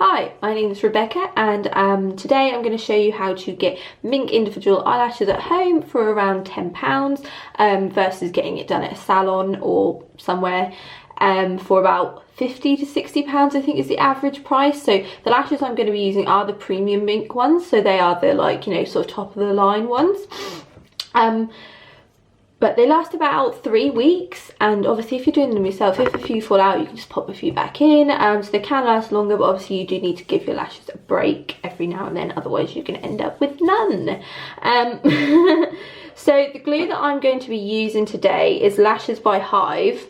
Hi, my name is Rebecca and today I'm going to show you how to get Mink individual eyelashes at home for around £10 versus getting it done at a salon or somewhere for about £50 to £60 I think is the average price. So the lashes I'm going to be using are the premium Mink ones, so they are the sort of top of the line ones. But they last about 3 weeks, and obviously if you're doing them yourself, if a few fall out you can just pop a few back in, so they can last longer, but obviously you do need to give your lashes a break every now and then, otherwise you're going to end up with none. So the glue that I'm going to be using today is Lashes by Hive.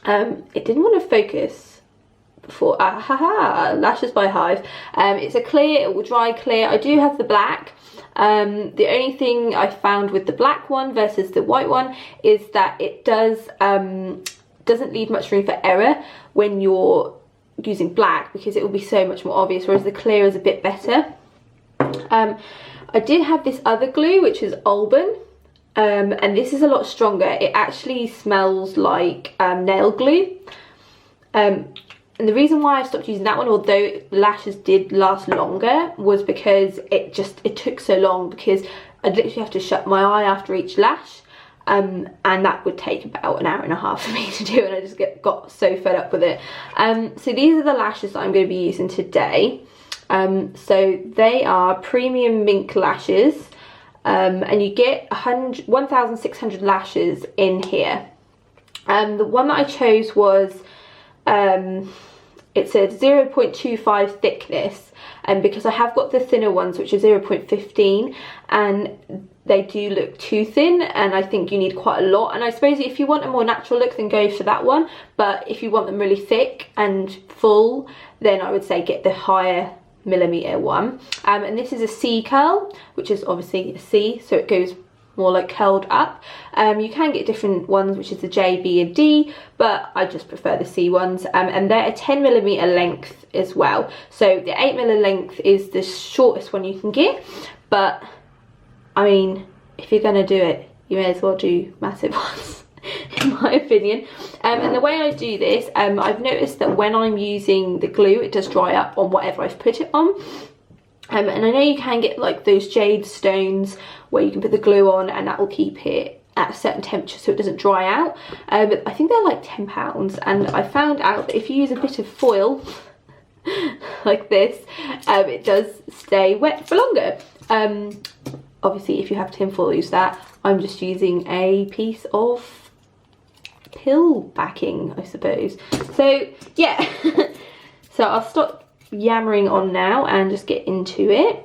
It didn't want to focus before, Lashes by Hive. It's a clear, it will dry clear. I do have the black. The only thing I found with the black one versus the white one is that it doesn't leave much room for error when you're using black, because it will be so much more obvious, whereas the clear is a bit better. I did have this other glue which is Alban, and this is a lot stronger. It actually smells like nail glue. And the reason why I stopped using that one, although lashes did last longer, was because it took so long, because I'd literally have to shut my eye after each lash, and that would take about an hour and a half for me to do, and I just got so fed up with it. So these are the lashes that I'm going to be using today. So they are premium Mink lashes, and you get 1,600 lashes in here. The one that I chose was it's a 0.25 thickness, and because I have got the thinner ones which are 0.15, and they do look too thin, and I think you need quite a lot. And I suppose if you want a more natural look, then go for that one, but if you want them really thick and full, then I would say get the higher millimeter one. And this is a C curl, which is obviously a C, so it goes more like curled up. You can get different ones, which is the J, B and D, but I just prefer the C ones, and they're a 10mm length as well. So the 8mm length is the shortest one you can get, but I mean, if you're gonna do it, you may as well do massive ones in my opinion. And the way I do this, I've noticed that when I'm using the glue, it does dry up on whatever I've put it on. And I know you can get like those jade stones where you can put the glue on and that will keep it at a certain temperature so it doesn't dry out, but I think they're like £10, and I found out that if you use a bit of foil like this, it does stay wet for longer. Obviously if you have tin foil, use that. I'm just using a piece of pill backing, I suppose. So yeah, so I'll stop yammering on now and just get into it.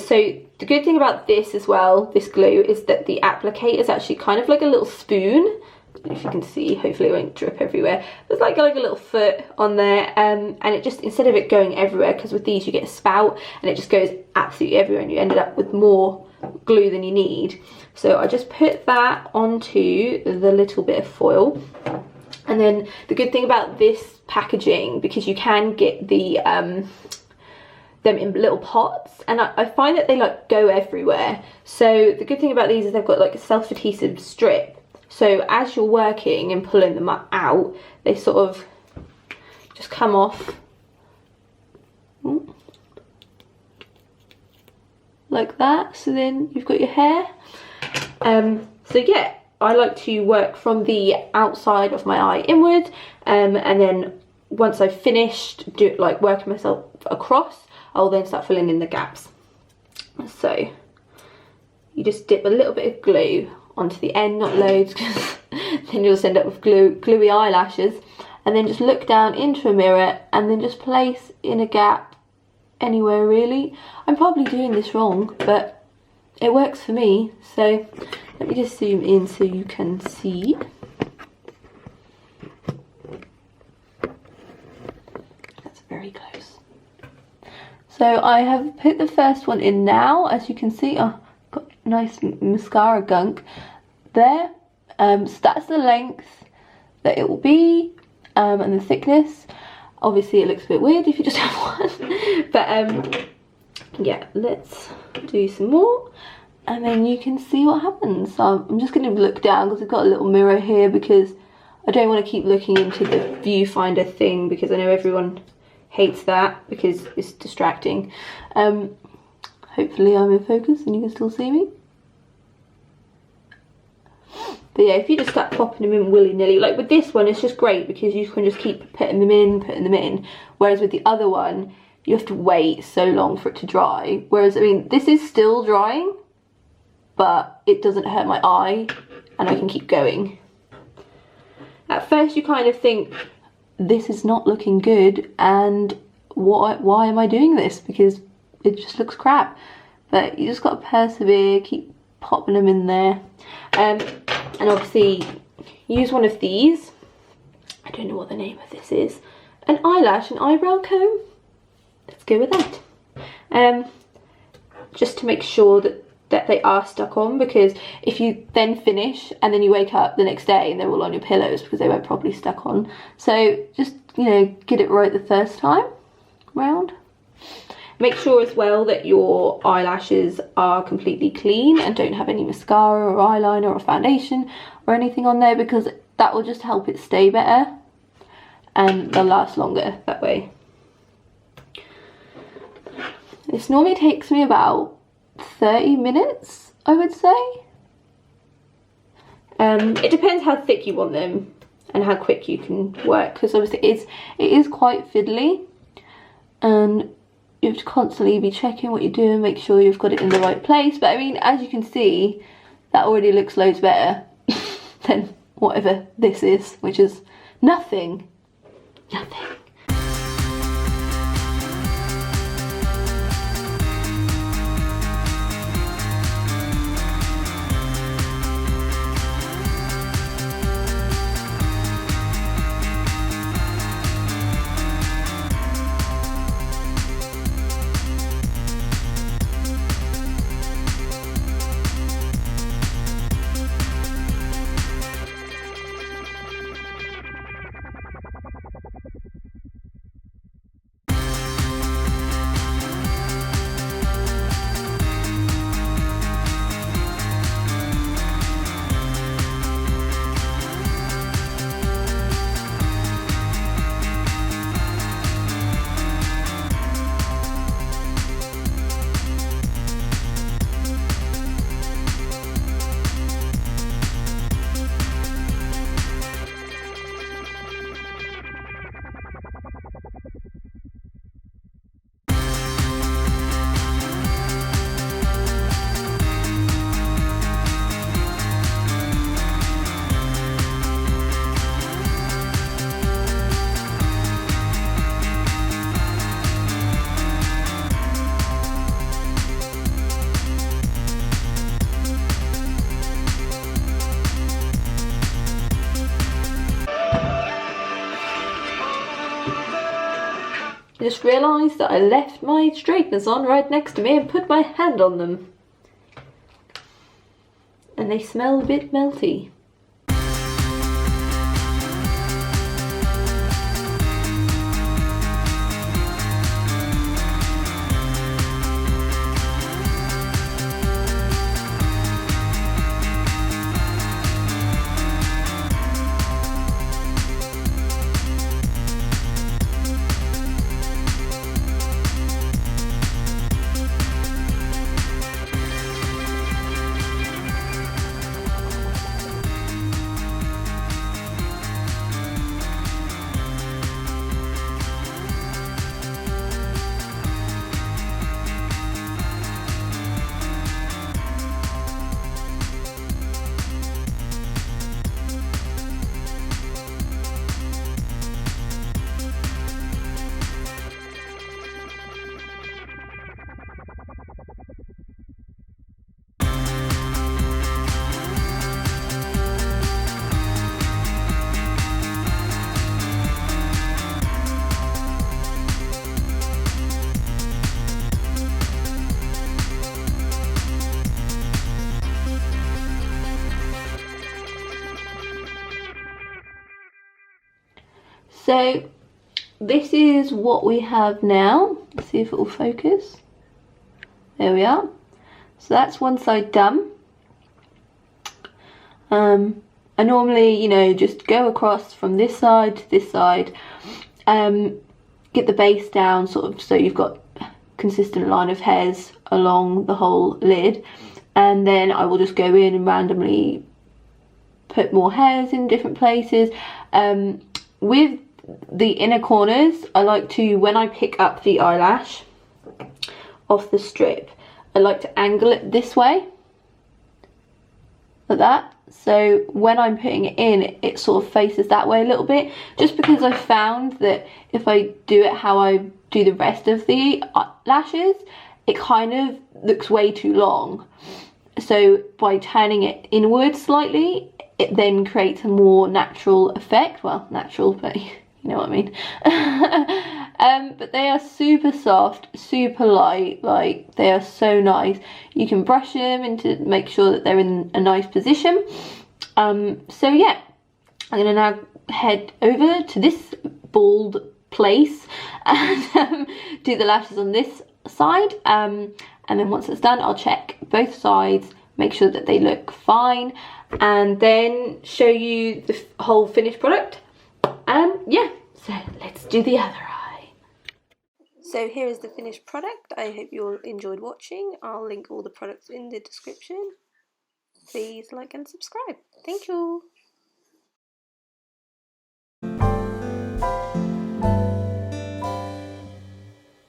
So the good thing about this as well, this glue, is that the applicator is actually kind of like a little spoon. If you can see, hopefully it won't drip everywhere. There's like a little foot on there, and it just, instead of it going everywhere, because with these you get a spout and it just goes absolutely everywhere and you ended up with more glue than you need. So I just put that onto the little bit of foil. And then the good thing about this packaging, because you can get the them in little pots, and I find that they like go everywhere. So the good thing about these is they've got like a self-adhesive strip, so as you're working and pulling them out, they sort of just come off like that. So then you've got your hair. So yeah, I like to work from the outside of my eye inward, and then once I've finished working myself across, I'll then start filling in the gaps. So you just dip a little bit of glue onto the end, not loads, because then you'll just end up with gluey eyelashes, and then just look down into a mirror and then just place in a gap anywhere really. I'm probably doing this wrong, but it works for me. So let me just zoom in so you can see. That's very close. So I have put the first one in now, as you can see. Oh, got nice mascara gunk there. So that's the length that it will be, and the thickness. Obviously it looks a bit weird if you just have one, but yeah, let's do some more and then you can see what happens. So I'm just going to look down because I've got a little mirror here, because I don't want to keep looking into the viewfinder thing, because I know everyone hates that because it's distracting. Hopefully I'm in focus and you can still see me. But yeah, if you just start popping them in willy-nilly, like with this one, it's just great because you can just keep putting them in. Whereas with the other one, you have to wait so long for it to dry. Whereas, I mean, this is still drying, but it doesn't hurt my eye and I can keep going. At first you kind of think, this is not looking good and why am I doing this? Because it just looks crap. But you just got to persevere, keep popping them in there. And obviously use one of these. I don't know what the name of this is. An eyelash and eyebrow comb. Let's go with that. Just to make sure that they are stuck on, because if you then finish and then you wake up the next day and they're all on your pillows because they weren't properly stuck on. So just, you know, get it right the first time round. Make sure as well that your eyelashes are completely clean and don't have any mascara or eyeliner or foundation or anything on there, because that will just help it stay better and they'll last longer that way. This normally takes me about 30 minutes, I would say. It depends how thick you want them and how quick you can work, because obviously it is quite fiddly and you have to constantly be checking what you're doing, make sure you've got it in the right place. But I mean, as you can see, that already looks loads better than whatever this is, which is nothing. Nothing. I just realised that I left my straighteners on right next to me and put my hand on them. And they smell a bit melty. So this is what we have now. Let's see if it will focus. There we are. So that's one side done. I normally, you know, just go across from this side to this side. get the base down sort of so you've got consistent line of hairs along the whole lid, and then I will just go in and randomly put more hairs in different places. With the inner corners, I like to, when I pick up the eyelash off the strip, I like to angle it this way, like that. So when I'm putting it in, it sort of faces that way a little bit, just because I found that if I do it how I do the rest of the lashes, it kind of looks way too long. So by turning it inwards slightly, it then creates a more natural effect. Well, natural, but you know what I mean. But they are super soft, super light, like they are so nice. You can brush them and to make sure that they're in a nice position. So yeah, I'm gonna now head over to this bald place and do the lashes on this side. And then once it's done, I'll check both sides, make sure that they look fine, and then show you the whole finished product. Yeah, so let's do the other eye. So here is the finished product. I hope you all enjoyed watching. I'll link all the products in the description. Please like and subscribe. Thank you.